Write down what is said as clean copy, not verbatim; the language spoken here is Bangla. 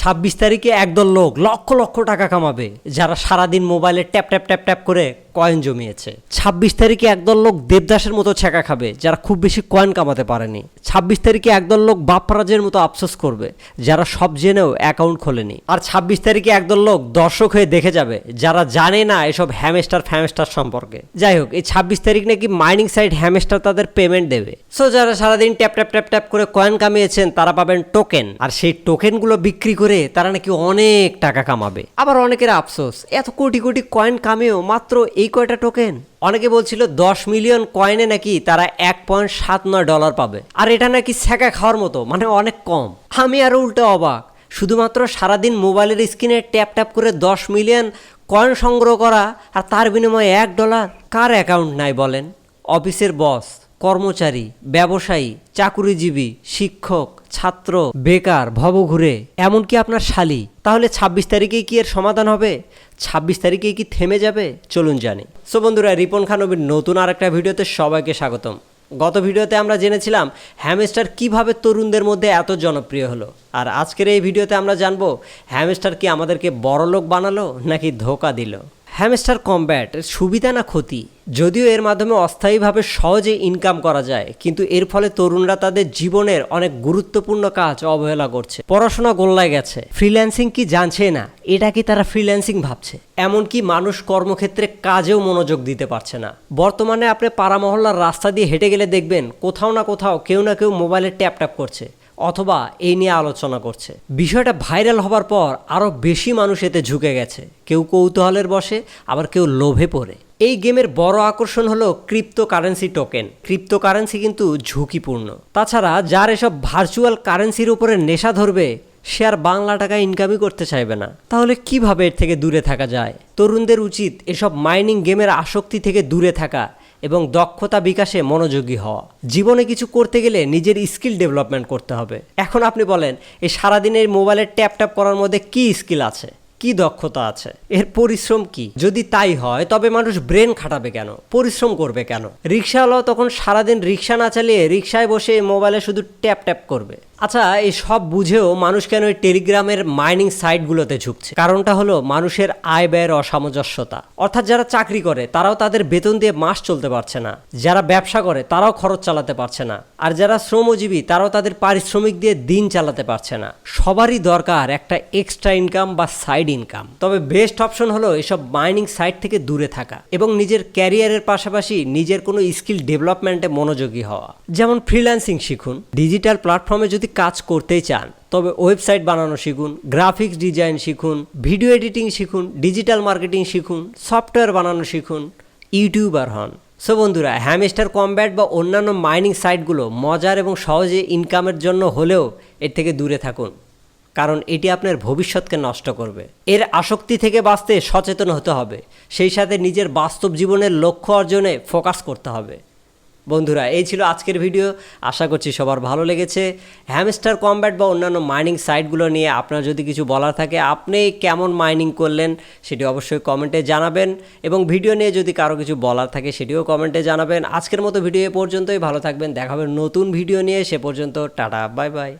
26 তারিখে একদল লোক লক্ষ লক্ষ টাকা কামাবে যারা সারাদিন মোবাইলে ট্যাপ ট্যাপ ট্যাপ ট্যাপ করে কয়েন জমিয়েছে। 26 তারিখে একদল লোক দেবদাসের মতো ছ্যাঁকা খাবে যারা খুব বেশি কয়েন কামাতে পারেনি। 26 তারিখে একদল লোক বাপ্পারাজের মতো আফসোস করবে যারা সব জেনেও অ্যাকাউন্ট খোলেনি। আর 26 তারিখে একদল লোক দর্শক হয়ে দেখে যাবে যারা জানে না এসব হ্যামস্টার ফ্যামস্টার সম্পর্কে। যাই হোক, এই 26 তারিখ নাকি মাইনিং সাইট হ্যামস্টার তাদের পেমেন্ট দেবে। সো যারা সারাদিন ট্যাপ ট্যাপ ট্যাপ ট্যাপ করে কয়েন কামিয়েছেন তারা পাবেন টোকেন, আর সেই টোকেনগুলো বিক্রি করে তারা নাকি অনেক টাকা কামাবে। আবার অনেকের আফসোস, এত কোটি কোটি কয়েন কামিয়েও মাত্র এই কয়টা টোকেন। অনেকে বলছিল 10 মিলিয়ন কয়েনে নাকি তারা $1.79 পাবে, আর এটা নাকি ছ্যাঁকা খাওয়ার মতো, মানে অনেক কম। আমি আরো উল্টো অবাক, শুধুমাত্র সারাদিন মোবাইলের স্ক্রিনে ট্যাপ ট্যাপ করে 10 মিলিয়ন কয়েন সংগ্রহ করা, আর তার বিনিময়ে $1। কার অ্যাকাউন্ট নাই বলেন? অফিসের বস, কর্মচারী, ব্যবসায়ী, চাকুরিজীবী, শিক্ষক, ছাত্র, বেকার, ভবঘুরে, এমনকি আপনার শালি। তাহলে 26 তারিখেই কি এর সমাধান হবে? 26 তারিখেই কি থেমে যাবে? চলুন জানি। সো বন্ধুরা, রিপন খান নবীর নতুন আর একটা ভিডিওতে সবাইকে স্বাগতম। গত ভিডিওতে আমরা জেনেছিলাম হ্যামস্টার কিভাবে তরুণদের মধ্যে এত জনপ্রিয় হলো, আর আজকের এই ভিডিওতে আমরা জানবো হ্যামস্টার কি আমাদেরকে বড়লোক বানালো নাকি ধোকা দিল। হ্যামস্টার কমব্যাট এর সুবিধা না ক্ষতি? যদিও এর মাধ্যমে অস্থায়ীভাবে সহজে ইনকাম করা যায়, কিন্তু এর ফলে তরুণরা তাদের জীবনের অনেক গুরুত্বপূর্ণ কাজ অবহেলা করছে। পড়াশোনা গোল্লায় গেছে, ফ্রিল্যান্সিং কি জানছে না, এটা কি তারা ফ্রিল্যান্সিং ভাবছে। এমনকি মানুষ কর্মক্ষেত্রে কাজেও মনোযোগ দিতে পারছে না। বর্তমানে আপনি পাড়া মহল্লার রাস্তা দিয়ে হেঁটে গেলে দেখবেন কোথাও না কোথাও কেউ না কেউ মোবাইলে ট্যাপ ট্যাপ করছে অথবা এই নিয়ে আলোচনা করছে। বিষয়টা ভাইরাল হবার পর আরও বেশি মানুষ এতে ঝুঁকে গেছে, কেউ কৌতূহলের বশে, আবার কেউ লোভে পড়ে। এই গেমের বড় আকর্ষণ হলো ক্রিপ্টোকারেন্সি টোকেন। ক্রিপ্টোকারেন্সি কিন্তু ঝুঁকিপূর্ণ। তাছাড়া যার এসব ভার্চুয়াল কারেন্সির উপরে নেশা ধরবে সে আর বাংলা টাকা ইনকামই করতে চাইবে না। তাহলে কিভাবে এর থেকে দূরে থাকা যায়? তরুণদের উচিত এসব মাইনিং গেমের আসক্তি থেকে দূরে থাকা এবং দক্ষতা বিকাশে মনোযোগী হওয়া। জীবনে কিছু করতে গেলে নিজের স্কিল ডেভেলপমেন্ট করতে হবে। এখন আপনি বলেন, এই সারাদিনের মোবাইলের ট্যাপ ট্যাপ করার মধ্যে কি স্কিল আছে, কি দক্ষতা আছে, এর পরিশ্রম কি? যদি তাই হয় তবে মানুষ ব্রেন খাটাবে কেন, পরিশ্রম করবে কেন? রিক্সাওয়ালাও তখন সারাদিন রিক্সা না চালিয়ে রিক্সায় বসে মোবাইলে শুধু ট্যাপ ট্যাপ করবে। আচ্ছা, এই সব বুঝেও মানুষ কেন এই টেলিগ্রামের মাইনিং সাইটগুলোতে ঝুঁকছে? কারণটা হলো মানুষের আয় ব্যয়ের অসামঞ্জস্যতা। অর্থাৎ যারা চাকরি করে তারাও তাদের বেতন দিয়ে মাস চলতে পারছে না, যারা ব্যবসা করে তারাও খরচ চালাতে পারছে না, আর যারা শ্রমজীবী তারাও তাদের পারিশ্রমিক দিয়ে দিন চালাতে পারছে না। সবারই দরকার একটা এক্সট্রা ইনকাম বা সাইড ইনকাম। তবে বেস্ট অপশন হলো এসব মাইনিং সাইট থেকে দূরে থাকা এবং নিজের ক্যারিয়ারের পাশাপাশি নিজের কোনো স্কিল ডেভেলপমেন্টে মনোযোগী হওয়া। যেমন ফ্রিল্যান্সিং শিখুন, ডিজিটাল প্ল্যাটফর্মে যদি কাজ করতেই চান তবে ওয়েবসাইট বানানো শিখুন, গ্রাফিক্স ডিজাইন শিখুন, ভিডিও এডিটিং শিখুন, ডিজিটাল মার্কেটিং শিখুন, সফটওয়্যার বানানো শিখুন, ইউটিউবার হন। সো বন্ধুরা, হ্যামস্টার কমব্যাট বা অন্যান্য মাইনিং সাইটগুলো মজার এবং সহজে ইনকামের জন্য হলেও এর থেকে দূরে থাকুন, কারণ এটি আপনার ভবিষ্যৎকে নষ্ট করবে। এর আসক্তি থেকে বাঁচতে সচেতন হতে হবে, সেই সাথে নিজের বাস্তব জীবনের লক্ষ্য অর্জনে ফোকাস করতে হবে। বন্ধুরা, এই ছিল আজকের ভিডিও। আশা করছি সবার ভালো লেগেছে। হ্যামস্টার কমব্যাট বা অন্যান্য মাইনিং সাইটগুলো নিয়ে আপনার যদি কিছু বলার থাকে, আপনি কেমন মাইনিং করলেন সেটি অবশ্যই কমেন্টে জানাবেন, এবং ভিডিও নিয়ে যদি কারো কিছু বলার থাকে সেটিও কমেন্টে জানাবেন। আজকের মতো ভিডিও এ পর্যন্তই। ভালো থাকবেন, দেখা হবে নতুন ভিডিও নিয়ে। সে পর্যন্ত টাটা, বাই বাই।